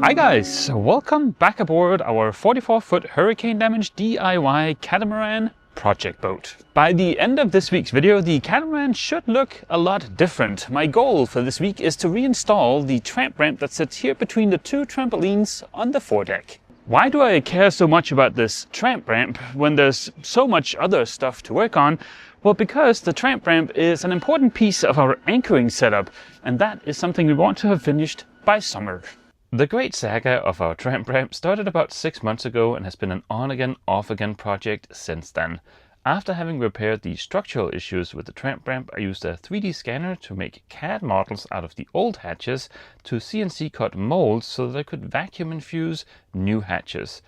Hi guys, welcome back aboard our 44-foot hurricane damage DIY catamaran project boat. By the end of this week's video, the catamaran should look a lot different. My goal for this week is to reinstall the tramp ramp that sits here between the two trampolines on the foredeck. Why do I care so much about this tramp ramp when there's so much other stuff to work on? Well, because the tramp ramp is an important piece of our anchoring setup, and that is something we want to have finished by summer. The great saga of our tramp ramp started about 6 months ago and has been an on-again, off-again project since then. After having repaired the structural issues with the tramp ramp, I used a 3D scanner to make CAD models out of the old hatches to CNC cut molds so that I could vacuum infuse new hatches.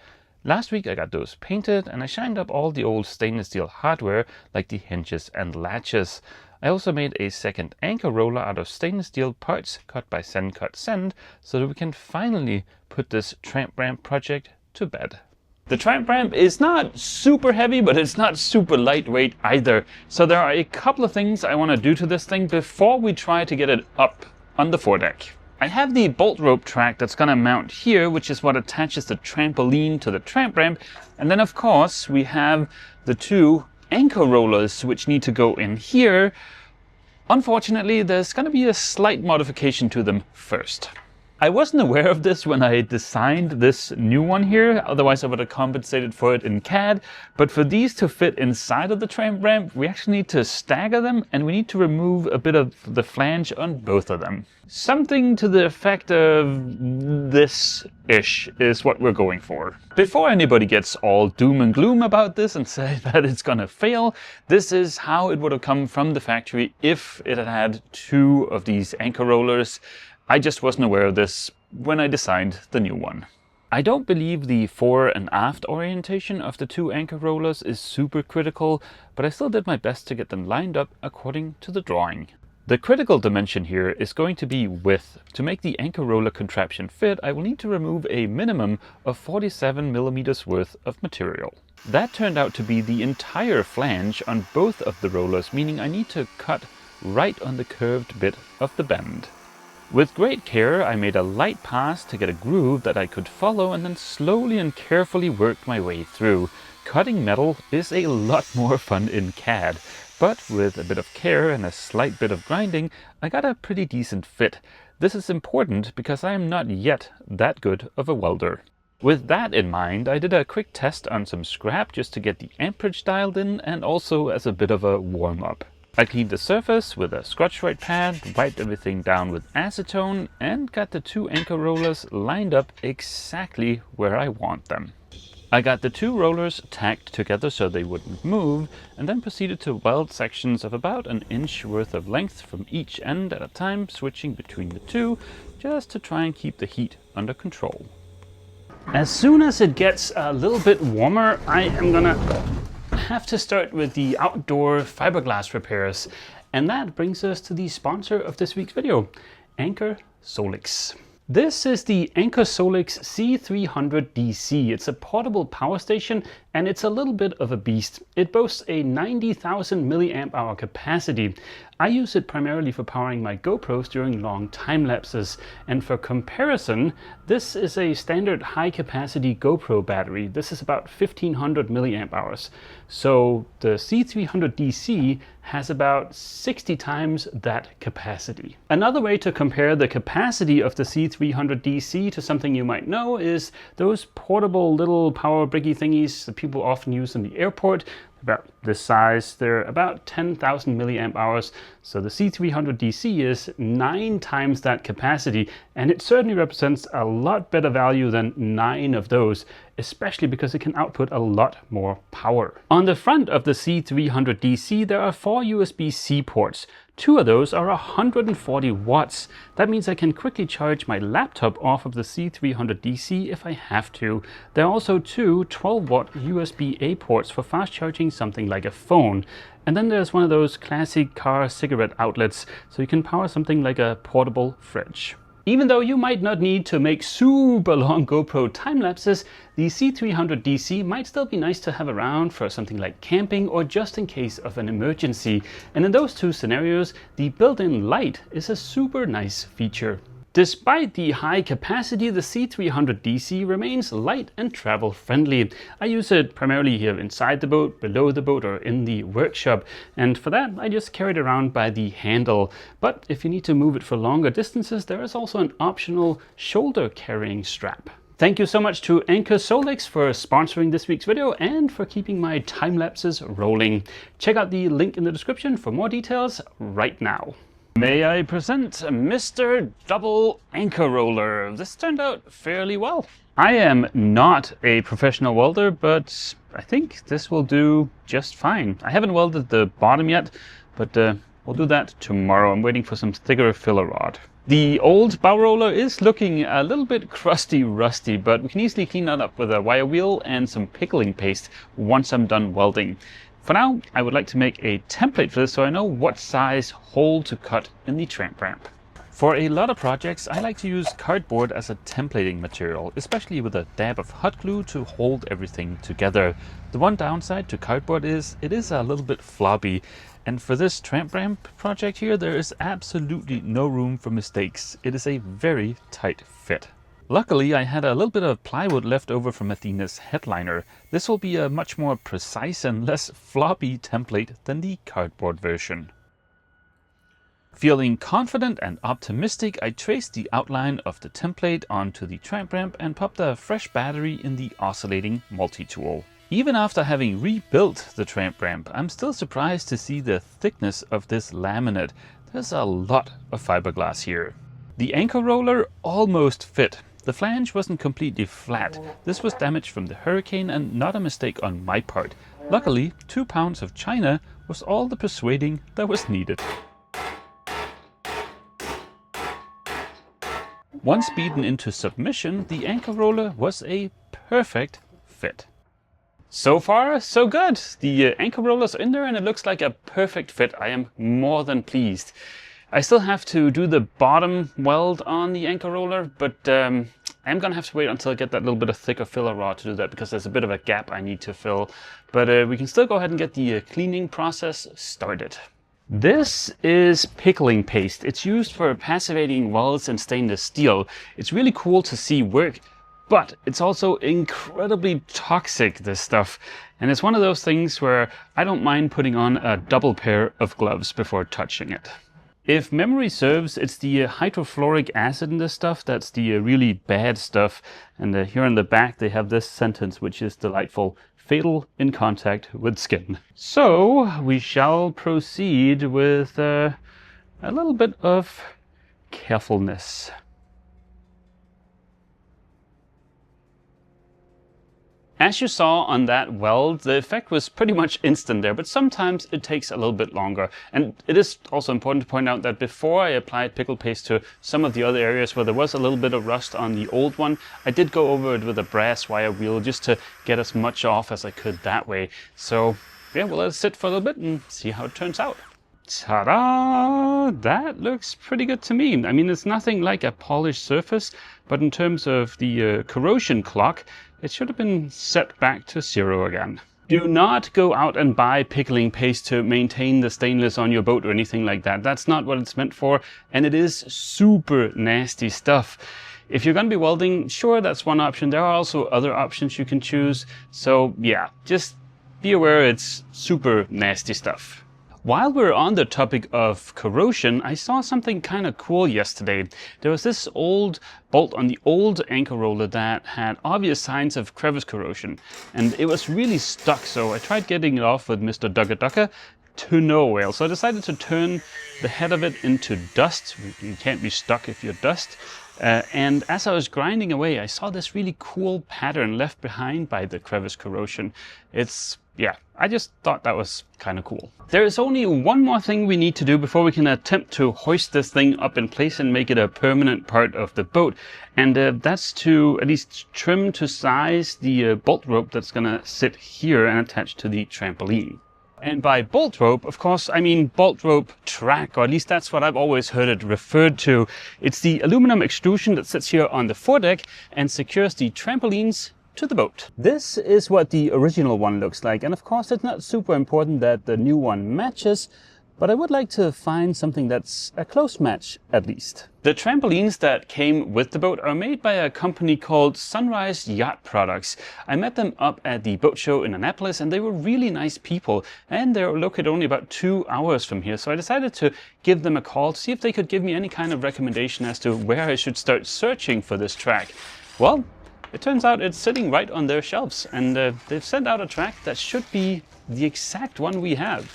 Last week I got those painted and I shined up all the old stainless steel hardware like the hinges and latches. I also made a second anchor roller out of stainless steel parts cut by Send Cut Send so that we can finally put this tramp ramp project to bed. The tramp ramp is not super heavy, but it's not super lightweight either. So there are a couple of things I want to do to this thing before we try to get it up on the foredeck. I have the bolt rope track that's going to mount here, which is what attaches the trampoline to the tramp ramp. And then of course we have the two anchor rollers which need to go in here. Unfortunately, there's going to be a slight modification to them first. I wasn't aware of this when I designed this new one here, otherwise I would have compensated for it in CAD. But for these to fit inside of the tramp ramp, we actually need to stagger them and we need to remove a bit of the flange on both of them. Something to the effect of this-ish is what we're going for. Before anybody gets all doom and gloom about this and say that it's gonna fail, this is how it would have come from the factory if it had had two of these anchor rollers. I just wasn't aware of this when I designed the new one. I don't believe the fore and aft orientation of the two anchor rollers is super critical, but I still did my best to get them lined up according to the drawing. The critical dimension here is going to be width. To make the anchor roller contraption fit, I will need to remove a minimum of 47 millimeters worth of material. That turned out to be the entire flange on both of the rollers, meaning I need to cut right on the curved bit of the bend. With great care, I made a light pass to get a groove that I could follow and then slowly and carefully worked my way through. Cutting metal is a lot more fun in CAD, but with a bit of care and a slight bit of grinding, I got a pretty decent fit. This is important because I am not yet that good of a welder. With that in mind, I did a quick test on some scrap just to get the amperage dialed in and also as a bit of a warm-up. I cleaned the surface with a Scotch-Brite pad, wiped everything down with acetone and got the two anchor rollers lined up exactly where I want them. I got the two rollers tacked together so they wouldn't move and then proceeded to weld sections of about an inch worth of length from each end at a time, switching between the two just to try and keep the heat under control. As soon as it gets a little bit warmer, I am gonna have to start with the outdoor fiberglass repairs, and that brings us to the sponsor of this week's video, Anchor Solix. This is the Anchor Solix C300 DC. It's a portable power station and it's a little bit of a beast. It boasts a 90,000 milliamp hour capacity. I use it primarily for powering my GoPros during long time lapses, and for comparison, this is a standard high capacity GoPro battery. This is about 1500 milliamp hours. So the C300 DC has about 60 times that capacity. Another way to compare the capacity of the C300 DC to something you might know is those portable little power bricky thingies that people often use in the airport. About this size, they're about 10,000 milliamp hours. So the C300 DC is 9 times that capacity, and it certainly represents a lot better value than 9 of those, especially because it can output a lot more power. On the front of the C300 DC, there are 4 USB-C ports. 2 of those are 140 watts. That means I can quickly charge my laptop off of the C300 DC if I have to. There are also 2 12-watt USB-A ports for fast charging something like a phone. And then there's one of those classic car cigarette outlets, so you can power something like a portable fridge. Even though you might not need to make super long GoPro time lapses, the C300 DC might still be nice to have around for something like camping or just in case of an emergency. And in those two scenarios, the built-in light is a super nice feature. Despite the high capacity, the C300DC remains light and travel friendly. I use it primarily here inside the boat, below the boat, or in the workshop, and for that I just carry it around by the handle. But if you need to move it for longer distances, there is also an optional shoulder carrying strap. Thank you so much to Anchor Solix for sponsoring this week's video and for keeping my time lapses rolling. Check out the link in the description for more details right now. May I present Mr. Double Anchor Roller. This turned out fairly well. I am not a professional welder, but I think this will do just fine. I haven't welded the bottom yet, but we'll do that tomorrow. I'm waiting for some thicker filler rod. The old bow roller is looking a little bit crusty rusty, but we can easily clean that up with a wire wheel and some pickling paste once I'm done welding. For now, I would like to make a template for this so I know what size hole to cut in the Tramp ramp. For a lot of projects, I like to use cardboard as a templating material, especially with a dab of hot glue to hold everything together. The one downside to cardboard is it is a little bit floppy, and for this Tramp ramp project here, there is absolutely no room for mistakes. It is a very tight fit. Luckily, I had a little bit of plywood left over from Athena's headliner. This will be a much more precise and less floppy template than the cardboard version. Feeling confident and optimistic, I traced the outline of the template onto the Tramp ramp and popped a fresh battery in the oscillating multi-tool. Even after having rebuilt the Tramp ramp, I'm still surprised to see the thickness of this laminate. There's a lot of fiberglass here. The anchor roller almost fit. The flange wasn't completely flat. This was damage from the hurricane and not a mistake on my part. Luckily, 2 pounds of china was all the persuading that was needed. Once beaten into submission, the anchor roller was a perfect fit. So far, so good. The anchor roller's in there and it looks like a perfect fit. I am more than pleased. I still have to do the bottom weld on the anchor roller, but I'm gonna have to wait until I get that little bit of thicker filler rod to do that because there's a bit of a gap I need to fill. But we can still go ahead and get the cleaning process started. This is pickling paste. It's used for passivating welds in stainless steel. It's really cool to see work, but it's also incredibly toxic, this stuff. And it's one of those things where I don't mind putting on a double pair of gloves before touching it. If memory serves, it's the hydrofluoric acid in this stuff that's the really bad stuff. And here on the back they have this sentence, which is delightful: fatal in contact with skin. So we shall proceed with a little bit of carefulness. As you saw on that weld, the effect was pretty much instant there, but sometimes it takes a little bit longer. And it is also important to point out that before I applied pickle paste to some of the other areas where there was a little bit of rust on the old one, I did go over it with a brass wire wheel just to get as much off as I could that way. So yeah, we'll let it sit for a little bit and see how it turns out. Ta-da! That looks pretty good to me. I mean, it's nothing like a polished surface, but in terms of the corrosion clock, it should have been set back to 0 again. Do not go out and buy pickling paste to maintain the stainless on your boat or anything like that. That's not what it's meant for, and it is super nasty stuff. If you're going to be welding, sure, that's one option. There are also other options you can choose. So yeah, just be aware it's super nasty stuff. While we're on the topic of corrosion, I saw something kind of cool yesterday. There was this old bolt on the old anchor roller that had obvious signs of crevice corrosion, and it was really stuck, so I tried getting it off with Mr. Dugga Dugga to no avail. So I decided to turn the head of it into dust. You can't be stuck if you're dust. And as I was grinding away, I saw this really cool pattern left behind by the crevice corrosion. Yeah, I just thought that was kind of cool. There is only one more thing we need to do before we can attempt to hoist this thing up in place and make it a permanent part of the boat. And that's to at least trim to size the bolt rope that's gonna sit here and attach to the trampoline. And by bolt rope, of course, I mean bolt rope track, or at least that's what I've always heard it referred to. It's the aluminum extrusion that sits here on the foredeck and secures the trampolines to the boat. This is what the original one looks like, and of course it's not super important that the new one matches, but I would like to find something that's a close match at least. The trampolines that came with the boat are made by a company called Sunrise Yacht Products. I met them up at the boat show in Annapolis and they were really nice people, and they're located only about 2 hours from here, so I decided to give them a call to see if they could give me any kind of recommendation as to where I should start searching for this track. Well, it turns out it's sitting right on their shelves, and they've sent out a track that should be the exact one we have.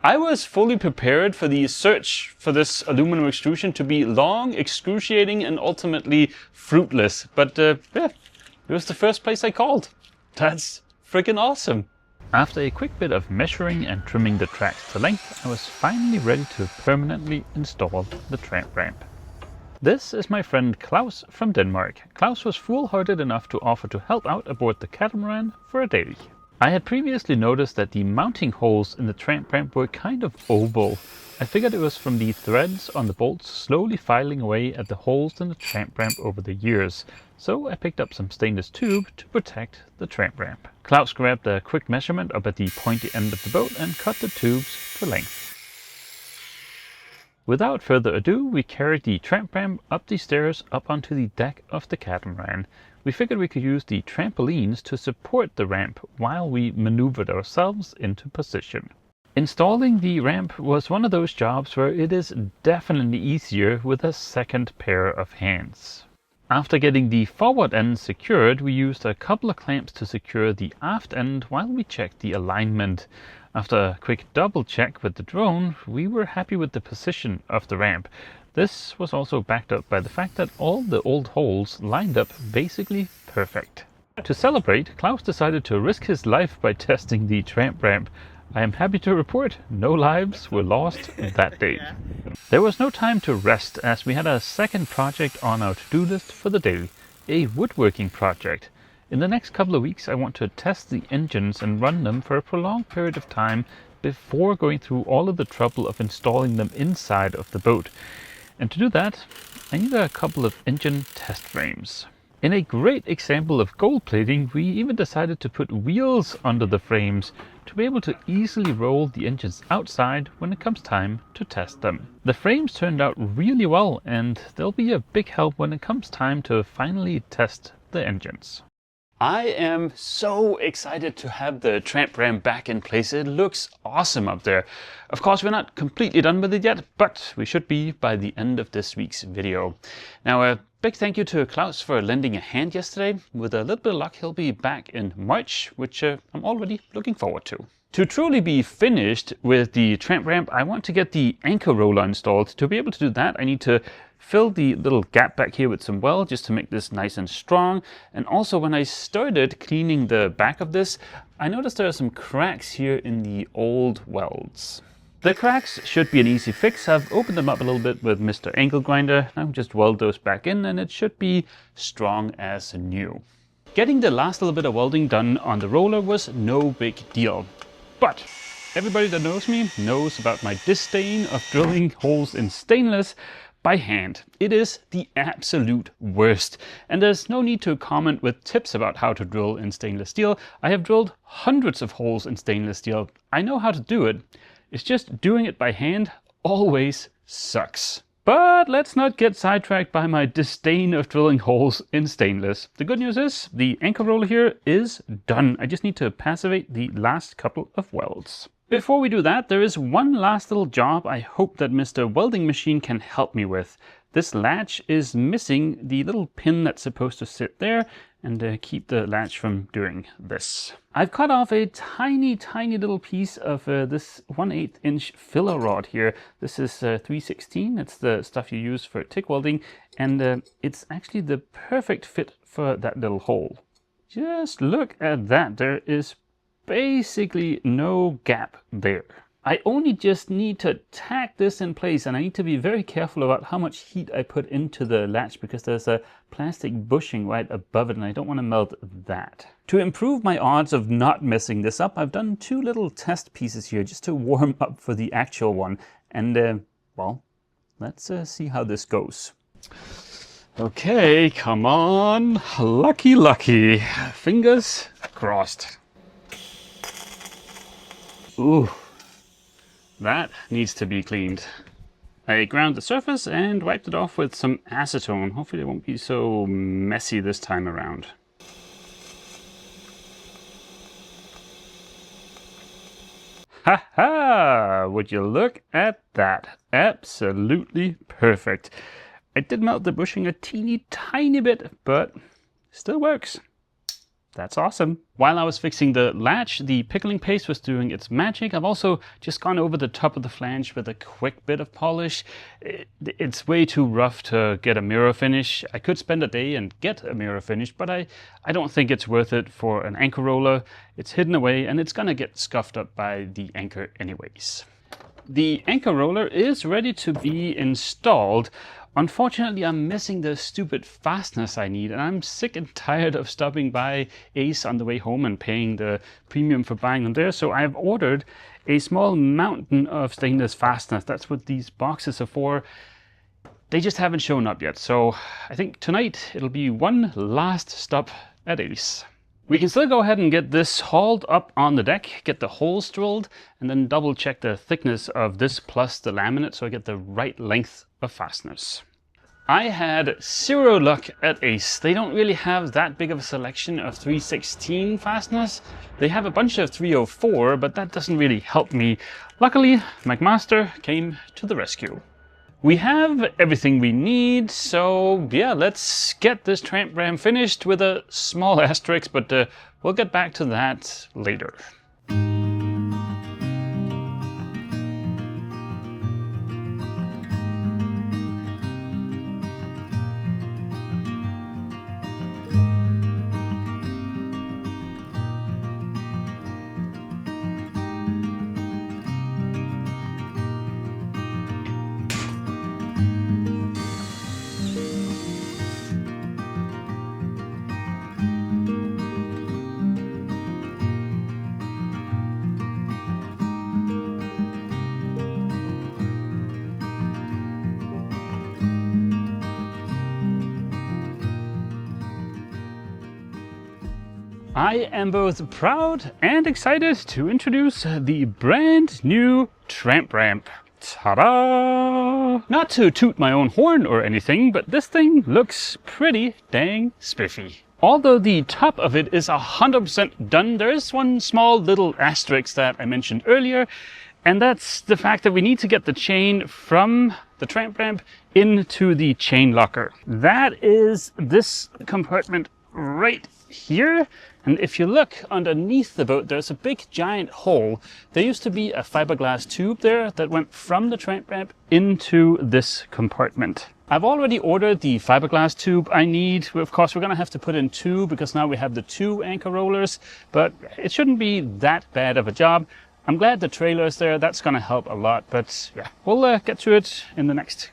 I was fully prepared for the search for this aluminum extrusion to be long, excruciating, and ultimately fruitless. But yeah, it was the first place I called. That's freaking awesome. After a quick bit of measuring and trimming the tracks to length, I was finally ready to permanently install the Tramp ramp. This is my friend Klaus from Denmark. Klaus was foolhardy enough to offer to help out aboard the catamaran for a day. I had previously noticed that the mounting holes in the Tramp ramp were kind of oval. I figured it was from the threads on the bolts slowly filing away at the holes in the Tramp ramp over the years, so I picked up some stainless tube to protect the Tramp ramp. Klaus grabbed a quick measurement up at the pointy end of the boat and cut the tubes to length. Without further ado, we carried the Tramp ramp up the stairs up onto the deck of the catamaran. We figured we could use the trampolines to support the ramp while we maneuvered ourselves into position. Installing the ramp was one of those jobs where it is definitely easier with a second pair of hands. After getting the forward end secured, we used a couple of clamps to secure the aft end while we checked the alignment. After a quick double check with the drone, we were happy with the position of the ramp. This was also backed up by the fact that all the old holes lined up basically perfect. To celebrate, Klaus decided to risk his life by testing the Tramp ramp. I am happy to report no lives were lost that day. There was no time to rest as we had a second project on our to-do list for the day, a woodworking project. In the next couple of weeks I want to test the engines and run them for a prolonged period of time before going through all of the trouble of installing them inside of the boat. And to do that, I need a couple of engine test frames. In a great example of gold plating, we even decided to put wheels under the frames to be able to easily roll the engines outside when it comes time to test them. The frames turned out really well, and they'll be a big help when it comes time to finally test the engines. I am so excited to have the Tramp ramp back in place. It looks awesome up there. Of course, we're not completely done with it yet, but we should be by the end of this week's video. Now, a big thank you to Klaus for lending a hand yesterday. With a little bit of luck, he'll be back in March, which I'm already looking forward to. To truly be finished with the Tramp ramp, I want to get the anchor roller installed. To be able to do that, I need to fill the little gap back here with some weld just to make this nice and strong. And also, when I started cleaning the back of this, I noticed there are some cracks here in the old welds. The cracks should be an easy fix. I've opened them up a little bit with Mr. Angle Grinder. Now just weld those back in and it should be strong as new. Getting the last little bit of welding done on the roller was no big deal. But everybody that knows me knows about my disdain of drilling holes in stainless by hand. It is the absolute worst. And there's no need to comment with tips about how to drill in stainless steel. I have drilled hundreds of holes in stainless steel. I know how to do it. It's just doing it by hand always sucks. But let's not get sidetracked by my disdain of drilling holes in stainless. The good news is the anchor roller here is done. I just need to passivate the last couple of welds. Before we do that, there is one last little job I hope that Mr. Welding Machine can help me with. This latch is missing the little pin that's supposed to sit there and keep the latch from doing this. I've cut off a tiny little piece of this 1/8 inch filler rod here. This is 316. It's the stuff you use for TIG welding, and it's actually the perfect fit for that little hole. Just look at that. There is basically no gap there. I only just need to tack this in place, and I need to be very careful about how much heat I put into the latch because there's a plastic bushing right above it and I don't want to melt that. To improve my odds of not messing this up, I've done 2 little test pieces here just to warm up for the actual one. And well, let's see how this goes. Okay, come on. Lucky. Fingers crossed. Ooh. that needs to be cleaned. I ground the surface and wiped it off with some acetone. Hopefully it won't be so messy this time around. Ha ha! Would you look at that? Absolutely perfect. I did melt the bushing a teeny tiny bit, but still works. That's awesome. While I was fixing the latch, the pickling paste was doing its magic. I've also just gone over the top of the flange with a quick bit of polish. It's way too rough to get a mirror finish. I could spend a day and get a mirror finish, but I don't think it's worth it for an anchor roller. It's hidden away and it's gonna get scuffed up by the anchor anyways. The anchor roller is ready to be installed. Unfortunately, I'm missing the stupid fasteners I need, and I'm sick and tired of stopping by Ace on the way home and paying the premium for buying them there. So I've ordered a small mountain of stainless fasteners. That's what these boxes are for. They just haven't shown up yet. So I think tonight it'll be one last stop at Ace. We can still go ahead and get this hauled up on the deck, get the holes drilled, and then double check the thickness of this plus the laminate so I get the right length of fasteners. I had zero luck at Ace. They don't really have that big of a selection of 316 fasteners. They have a bunch of 304, but that doesn't really help me. Luckily, McMaster came to the rescue. We have everything we need, so yeah, let's get this Tramp ram finished with a small asterisk, but we'll get back to that later. I am both proud and excited to introduce the brand new Tramp ramp. Ta-da! Not to toot my own horn or anything, but this thing looks pretty dang spiffy. Although the top of it is 100% done, there is one small little asterisk that I mentioned earlier, and that's the fact that we need to get the chain from the Tramp ramp into the chain locker. That is this compartment right here. And if you look underneath the boat, there's a big giant hole. There used to be a fiberglass tube there that went from the Tramp ramp into this compartment. I've already ordered the fiberglass tube I need. Of course, we're gonna have to put in two because now we have the two anchor rollers, but it shouldn't be that bad of a job. I'm glad the trailer is there. That's gonna help a lot, but yeah, we'll get to it in the next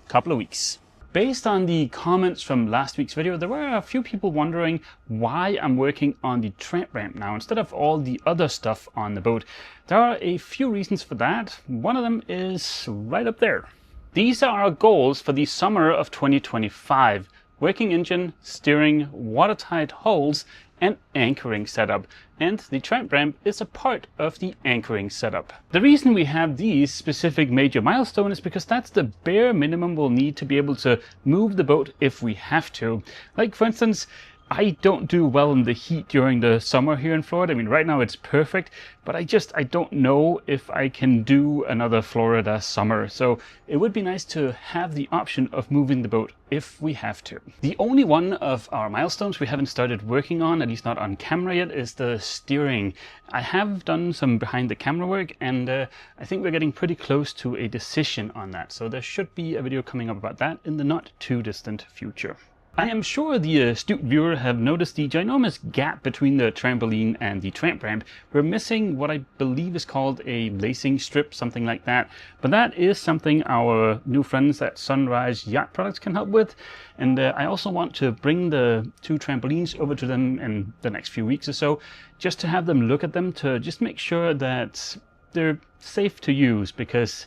couple of weeks. Based on the comments from last week's video, there were a few people wondering why I'm working on the Tramp ramp now instead of all the other stuff on the boat. There are a few reasons for that. One of them is right up there. These are our goals for the summer of 2025. Working engine, steering, watertight hulls, and anchoring setup. And the Tramp ramp is a part of the anchoring setup. The reason we have these specific major milestones is because that's the bare minimum we'll need to be able to move the boat if we have to. Like for instance, I don't do well in the heat during the summer here in Florida. I mean, right now it's perfect, but I don't know if I can do another Florida summer. So it would be nice to have the option of moving the boat if we have to. The only one of our milestones we haven't started working on, at least not on camera yet, is the steering. I have done some behind the camera work, and I think we're getting pretty close to a decision on that. So there should be a video coming up about that in the not too distant future. I am sure the astute viewer have noticed the ginormous gap between the trampoline and the Tramp ramp. We're missing what I believe is called a lacing strip, something like that. But that is something our new friends at Sunrise Yacht Products can help with. And I also want to bring the two trampolines over to them in the next few weeks or so, just to have them look at them to just make sure that they're safe to use, because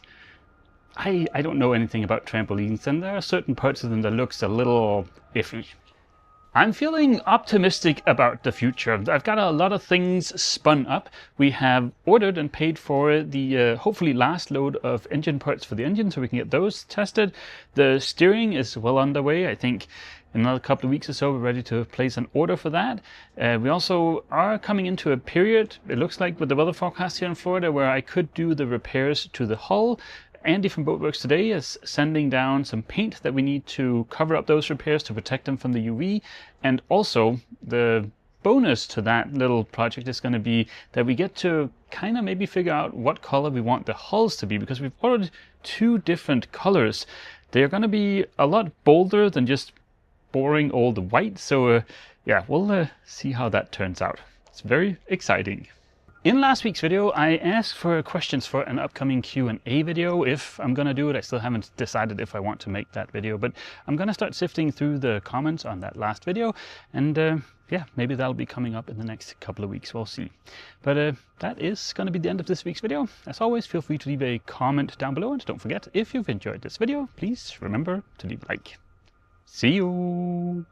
I don't know anything about trampolines, and there are certain parts of them that looks a little iffy. I'm feeling optimistic about the future. I've got a lot of things spun up. We have ordered and paid for the hopefully last load of engine parts for the engine, so we can get those tested. The steering is well underway. I think in another couple of weeks or so we're ready to place an order for that. We also are coming into a period, it looks like, with the weather forecast here in Florida, where I could do the repairs to the hull. Andy from Boatworks today is sending down some paint that we need to cover up those repairs to protect them from the UV. And also the bonus to that little project is going to be that we get to kind of maybe figure out what color we want the hulls to be, because we've ordered 2 different colors. They're going to be a lot bolder than just boring old white. So yeah, we'll see how that turns out. It's very exciting. In last week's video, I asked for questions for an upcoming Q&A video. If I'm going to do it, I still haven't decided if I want to make that video, but I'm going to start sifting through the comments on that last video. And yeah, maybe that'll be coming up in the next couple of weeks. We'll see. But that is going to be the end of this week's video. As always, feel free to leave a comment down below. And don't forget, if you've enjoyed this video, please remember to leave a like. See you!